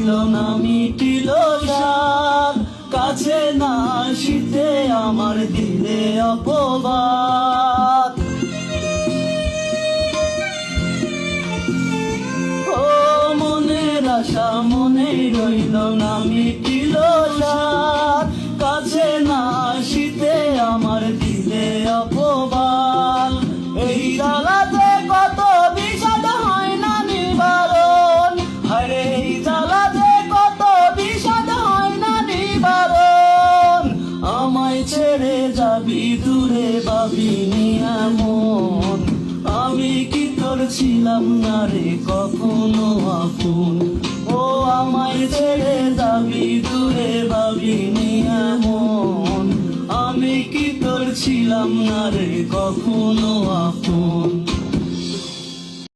রইল না মিটিল সার, কাছে না আসিতে আমার দিলে অপবাদ। ও মনের আশা মনে রইল না মিটিল সার, কাছে না আসিতে আমার দিলে অপবাদ। এই জ্বালাতে কত বিষাদ হয় না নিবারণ, আরে এই জ্বালাতে কত বিষাদ হয় না নিবারণ। আমায় ছেড়ে যাবি দূরে ভাবিনি এমন, আমি কি তোর ছিলাম না রে কখনো আপন। ও আমায় ছেড়ে যাবি দূরে ভাবিনি এমন, আমি কি তোর ছিলাম না রে কখনো আপন।